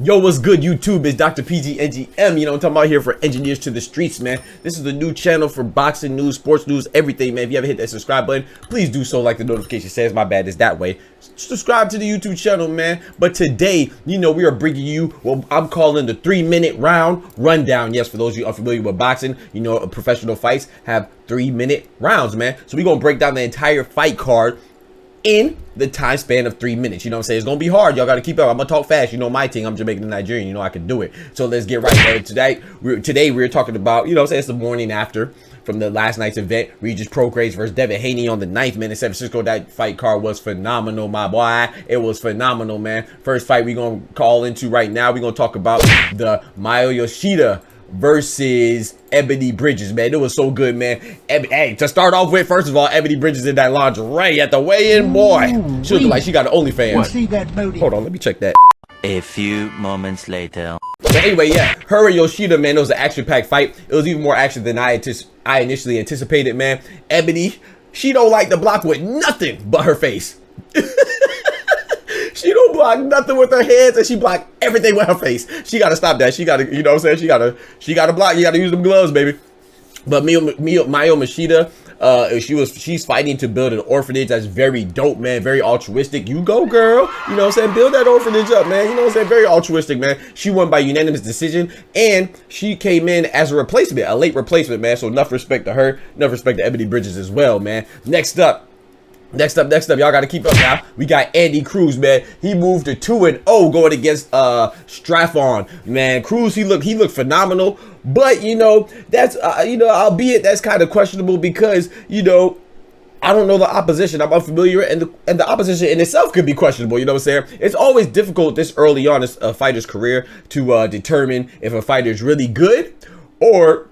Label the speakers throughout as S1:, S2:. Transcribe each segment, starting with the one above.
S1: Yo, what's good, YouTube? It's drpgngm. You know, I'm talking about here for Engineers to the Streets, man. This is the new channel for boxing news, sports news, everything, man. If you haven't hit that subscribe button, please do so like the notification says. My bad, it's that way. Subscribe to the YouTube channel, man. But today, you know, we are bringing you what I'm calling the 3-minute round rundown. Yes, for those of you unfamiliar with boxing, you know, professional fights have 3-minute rounds, man. So we're going to break down the entire fight card in the time span of 3 minutes. You know what I'm saying? It's gonna be hard. Y'all gotta keep up. I'm gonna talk fast. You know my team. I'm Jamaican and Nigerian. You know I can do it. So let's get right there. Today we're talking about, you know what I'm saying, it's the morning after from the last night's event. Regis Prograis versus Devin Haney on the 9th minute. San Francisco. That fight card was phenomenal, my boy. It was phenomenal, man. First fight we gonna call into right now. We're gonna talk about the Miyo Yoshida versus Ebony Bridges, man. It was so good, man. Hey, to start off with, first of all, Ebony Bridges in that lingerie at the weigh-in, boy. She looked like she got an OnlyFans.
S2: See that booty.
S1: Hold on, let me check that.
S3: A few moments later.
S1: But anyway, yeah, her and Yoshida, man, it was an action-packed fight. It was even more action than I initially anticipated, man. Ebony, she don't like to block with nothing but her face. She don't block nothing with her hands, and she block everything with her face. She gotta stop that. She gotta, you know what I'm saying? She gotta block. You gotta use them gloves, baby. But Miyo Yoshida, she's fighting to build an orphanage. That's very dope, man. Very altruistic. You go, girl. You know what I'm saying? Build that orphanage up, man. You know what I'm saying? Very altruistic, man. She won by unanimous decision, and she came in as a replacement, a late replacement, man. So enough respect to her. Enough respect to Ebony Bridges as well, man. Next up, y'all got to keep up now. We got Andy Cruz, man. He moved to 2-0 going against Straffon. Man, Cruz, he looked phenomenal. But, you know, that's, you know, albeit that's kind of questionable because, you know, I don't know the opposition. I'm unfamiliar, and the opposition in itself could be questionable. You know what I'm saying? It's always difficult this early on in a fighter's career to determine if a fighter is really good or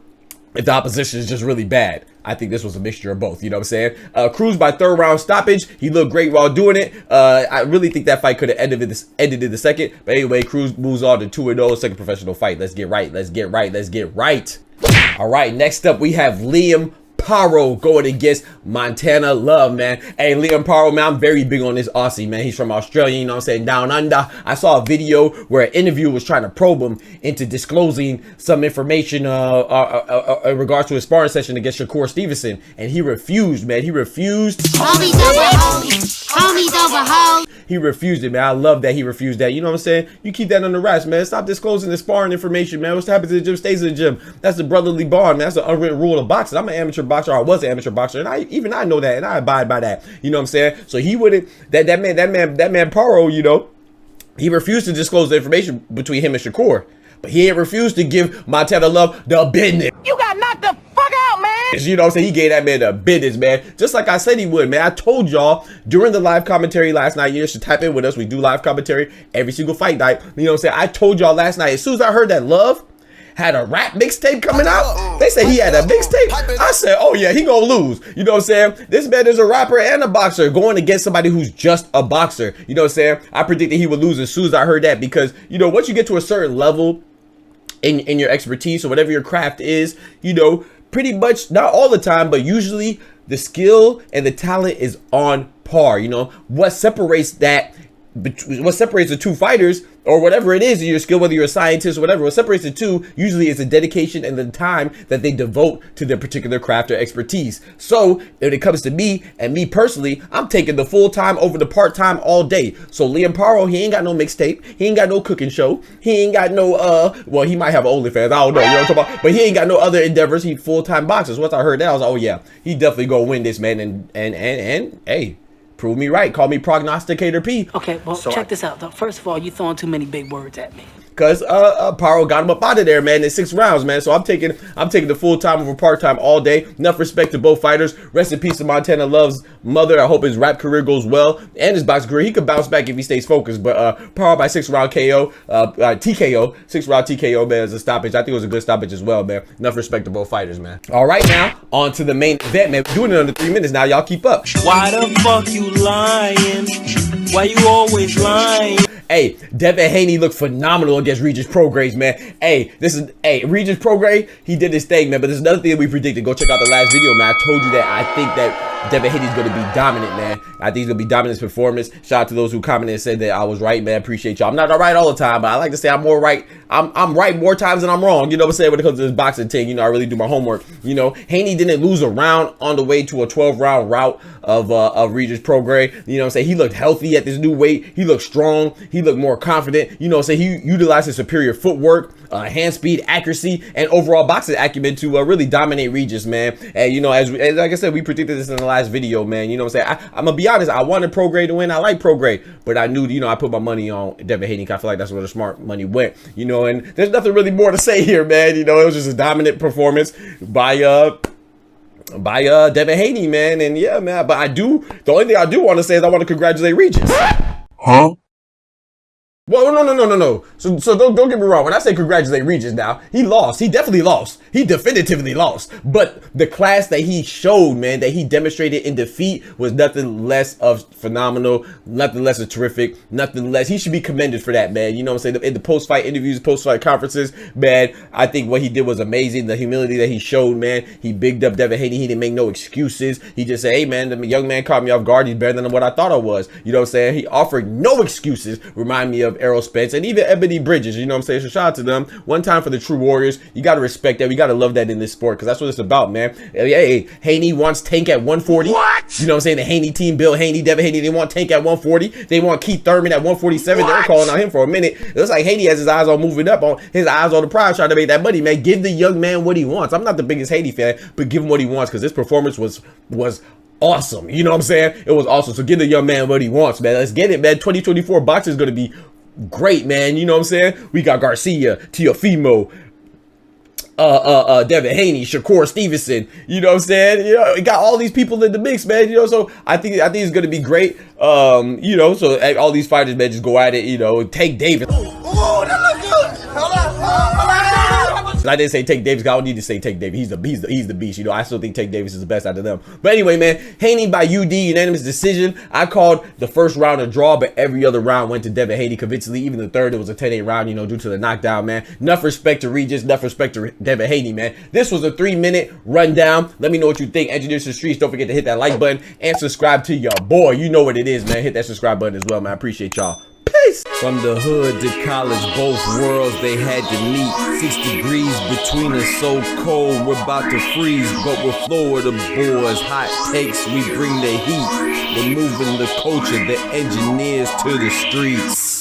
S1: if the opposition is just really bad. I think this was a mixture of both, you know what I'm saying? Cruz by 3rd round stoppage. He looked great while doing it. I really think that fight could have ended in the second. But anyway, Cruz moves on to 2-0, second professional fight. Let's get right. All right, next up we have Paro going against Montana Love, man. Hey, Paro, man, I'm very big on this Aussie, man. He's from Australia, you know what I'm saying, down under. I saw a video where an interviewer was trying to probe him into disclosing some information in regards to his sparring session against Shakur Stevenson, and he refused, man. He refused.
S4: Homies over homies. Homies over homies.
S1: He refused it, man. I love that he refused that. You know what I'm saying? You keep that under wraps, man. Stop disclosing the sparring information, man. What happens in the gym stays in the gym. That's the brotherly bond, man. That's the unwritten rule of boxing. I'm an amateur boxer. I was an amateur boxer, and I know that, and I abide by that. You know what I'm saying? So he wouldn't. That man Paro, you know, he refused to disclose the information between him and Shakur, but he ain't refused to give Montana Love the business.
S2: You got knocked the fuck out, man.
S1: You know what I'm saying? He gave that man the business, man. Just like I said he would, man. I told y'all during the live commentary last night, you should tap in with us. We do live commentary every single fight night. You know what I'm saying? I told y'all last night, as soon as I heard that Love had a rap mixtape coming out, they said he had a mixtape. I said, oh yeah, he gonna lose. You know what I'm saying? This man is a rapper and a boxer going against somebody who's just a boxer. You know what I'm saying? I predicted he would lose as soon as I heard that because, you know, once you get to a certain level in your expertise or whatever your craft is, you know, pretty much, not all the time, but usually the skill and the talent is on par. You know, what separates the two fighters or whatever it is, your skill, whether you're a scientist or whatever, what separates the two usually is the dedication and the time that they devote to their particular craft or expertise. So when it comes to me and me personally, I'm taking the full time over the part time all day. So Paro, he ain't got no mixtape, he ain't got no cooking show, he ain't got no well, he might have an OnlyFans, I don't know, you know what I'm talking about, but he ain't got no other endeavors. He full time boxers. Once I heard that, I was like, oh yeah, he definitely gonna win this, man. And hey, prove me right. Call me Prognosticator P.
S5: Okay, well, check this out, though. First of all, you throwing too many big words at me.
S1: Because Paro got him up out of there, man, in 6 rounds, man. So I'm taking the full time over part time all day. Enough respect to both fighters. Rest in peace to Montana Love's mother. I hope his rap career goes well and his boxing career. He could bounce back if he stays focused. But Paro by 6-round KO, TKO, 6-round TKO, man, as a stoppage. I think it was a good stoppage as well, man. Enough respect to both fighters, man. All right, now on to the main event, man. We're doing it under 3 minutes now. Y'all keep up.
S6: Why the fuck you lying? Why you always lying?
S1: Hey, Devin Haney looked phenomenal against Regis Prograis, man. Hey, Regis Prograis, he did his thing, man. But there's another thing that we predicted. Go check out the last video, man. I told you that I think that Devin Haney's going to be dominant, man. I think he's going to be dominant in his performance. Shout out to those who commented and said that I was right, man. Appreciate y'all. I'm not right all the time, but I like to say I'm more right. I'm right more times than I'm wrong. You know what I'm saying? When it comes to this boxing thing, you know, I really do my homework. You know, Haney didn't lose a round on the way to a 12-round rout of Regis Prograis. You know what I'm saying? He looked healthy at this new weight. He looked strong. He looked more confident. You know what I'm saying? He utilized his superior footwork, hand speed, accuracy, and overall boxing acumen to really dominate Regis, man. And, you know, as like I said, we predicted this in the last video, man. You know what I'm saying? I'm going to be honest. I wanted Prograis to win. I like Prograis, but I knew, you know, I put my money on Devin Haney. I feel like that's where the smart money went, you know, and there's nothing really more to say here, man. You know, it was just a dominant performance by Devin Haney, man. And yeah, man, but the only thing I do want to say is I want to congratulate Regis.
S6: Huh?
S1: Well, no. So don't get me wrong. When I say congratulate Regis now, he lost. He definitely lost. He definitively lost. But the class that he showed, man, that he demonstrated in defeat was nothing less of phenomenal, nothing less of terrific, nothing less. He should be commended for that, man. You know what I'm saying? In the post-fight interviews, post-fight conferences, man, I think what he did was amazing. The humility that he showed, man, he bigged up Devin Haney. He didn't make no excuses. He just said, hey, man, the young man caught me off guard. He's better than what I thought I was. You know what I'm saying? He offered no excuses. Remind me of Errol Spence and even Ebony Bridges, you know what I'm saying? So shout out to them. One time for the true warriors. You got to respect that. We got to love that in this sport because that's what it's about, man. Hey, Haney wants Tank at 140. What? You know what I'm saying? The Haney team, Bill Haney, Devin Haney, they want Tank at 140. They want Keith Thurman at 147. They were calling on him for a minute. It looks like Haney has his eyes on moving up, on his eyes on the prize, trying to make that money, man. Give the young man what he wants. I'm not the biggest Haney fan, but give him what he wants because this performance was awesome. You know what I'm saying? It was awesome. So give the young man what he wants, man. Let's get it, man. 2024 boxing is going to be great, man. You know what I'm saying? We got Garcia, Teofimo, Devin Haney, Shakur Stevenson. You know what I'm saying? You know, we got all these people in the mix, man. You know, so I think it's gonna be great. You know, so all these fighters, man, just go at it. You know, take Davis.
S2: Oh, that look good. Hold on.
S1: I didn't say Tank Davis. I don't need to say Tank Davis. He's the beast. You know, I still think Tank Davis is the best out of them. But anyway, man, Haney by UD unanimous decision. I called the first round a draw, but every other round went to Devin Haney convincingly. Even the third, it was a 10-8 round. You know, due to the knockdown, man. Enough respect to Regis. Enough respect to Devin Haney, man. This was a 3-minute rundown. Let me know what you think. Engineers to the streets. Don't forget to hit that like button and subscribe to your boy. You know what it is, man. Hit that subscribe button as well, man. I appreciate y'all. Peace. From the hood to college, both worlds they had to meet. 6 degrees between us, so cold we're about to freeze. But we're Florida boys, hot takes, we bring the heat. We're moving the culture, the engineers to the streets.